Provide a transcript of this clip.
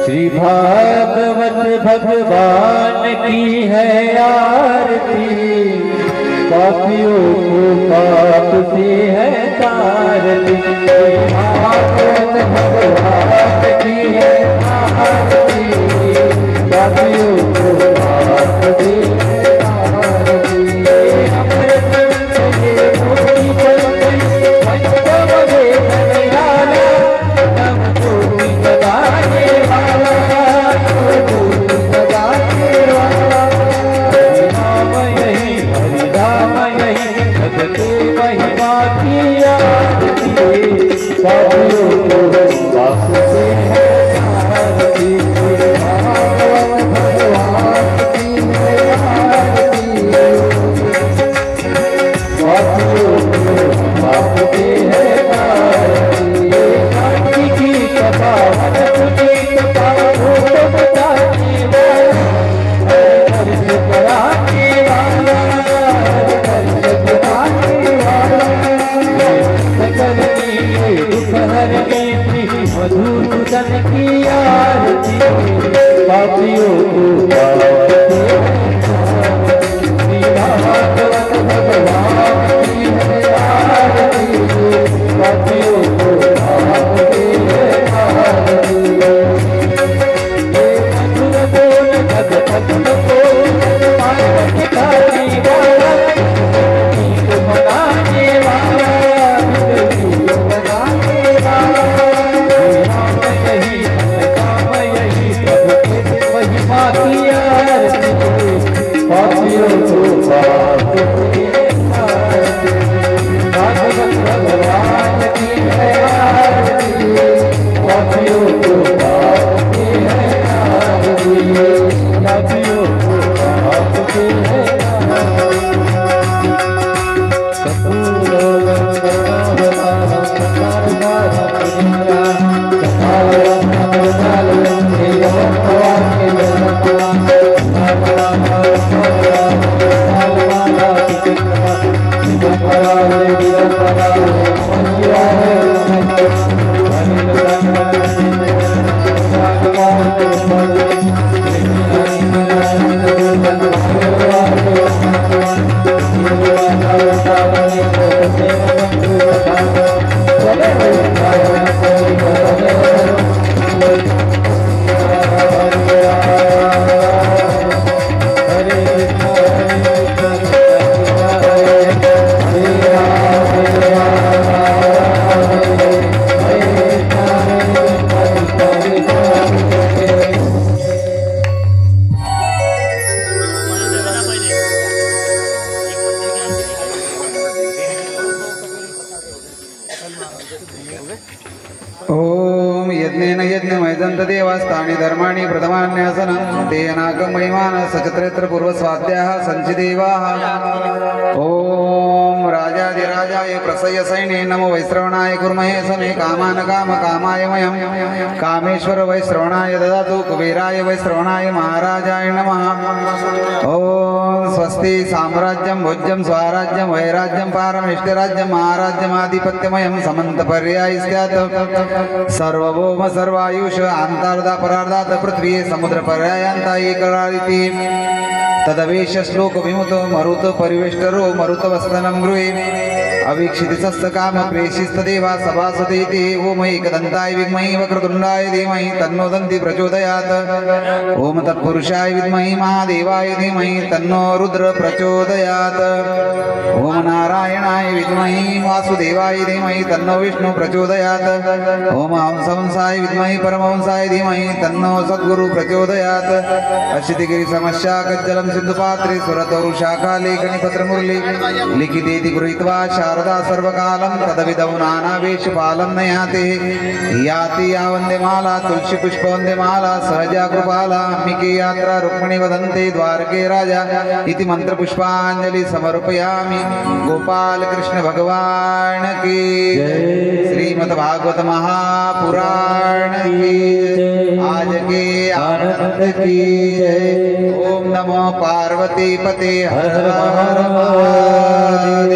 श्री भागवत भगवान की है आरती, पापियों को पाप से है तारती। भागवत भगवान की है आरती, पापियों को पाप से है तारती। अमृत से मोती चलते पंचमवे कल्याण, नव कोटि सदाने वाला, कोटि सदाने वाला। हरिनाम यही हरिनाम यही भगते महिमा की आरती, पापियों को पाप से है तारती। मधुसूदन की आरती, पापियों को पाप से है भागवत भगवान की है आरती, पापियों को पाप से है आरती। मधुर बोल भगवत बोल मानव कारी वाला, गीत बनाने वाला, गीत बनाने वाला। महिमा की आरती, पापियों को पाप से तारती। भागवत भगवान की है आरती, पापियों को पाप से है तारती, पापियों को पाप से है ओम यज्ञेन यज्ञमयदन्त देवास्तानि धर्माणि प्रथमान्यासनं तेनाकं महिमान सचत्रयत्र पूर्वस्वाद्याः सञ्चिदेवाः। ओम राजाधिराजाय प्रसय सैने नमो वैश्रवणाय कुर्महे समे कामान काम कामाय मयं कामेश्वर वैश्रवणाय ददातु कुबेराय वैश्रवणाय महाराजाय नमः। ओम स्वस्ति साम्राज्यं भोज्यं स्वराज्यं वैराज्यं पारमेष्टराज्यं महाराज्यमाधिपत्यमयं समन्तपर्यायि स्यात्। सर्वभौम सर्वायुष अंतर्धा परार्धात पृथ्वी समुद्र पर्यायांता एकरारिति तदवेश श्लोक विमुतो मरुत परिवेष्टरो मरुत वस्तनं गृहे अवीक्षित सस्य काम प्रेषिस्तदेवा सभासदेति। ओम एकदन्ताय विद्महे वक्रतुण्डाय धीमहि तन्नो दन्ति प्रचोदयात्। ओम तत्पुरुषाय विद्महे महादेवाय धीमहि तन्नो रुद्र प्रचोदयात्। ओम नारायणाय विद्महे वासुदेवाय धीमहि तन्नो विष्णु प्रचोदयात्। ओम हंसहंसाय विद्महे परमहंसाय धीमहि तन्नो सद्गुरु प्रचोदयात्। अशितिगिरि समस्याकज्जलं सिन्धुपात्रे सुरतरुशाखा लेखनी पत्रमुरली लिखितेति गृहीत्वा शारदा सर्वकालं तदविदौ नानावेशपालं नयाते। याति या वन्देमाला तुलसी पुष्प वन्देमाला सहजा कृपाला अंबिके यात्रा रुक्मिणी वदन्ते द्वारके राजा इति मंत्र पुष्पांजलि समर्पयामि। गोपाल कृष्ण भगवान की श्रीमद्भागवत महापुराण की आज के आनंद की जय। ओम नमो पार्वती पते हर हर महादेव।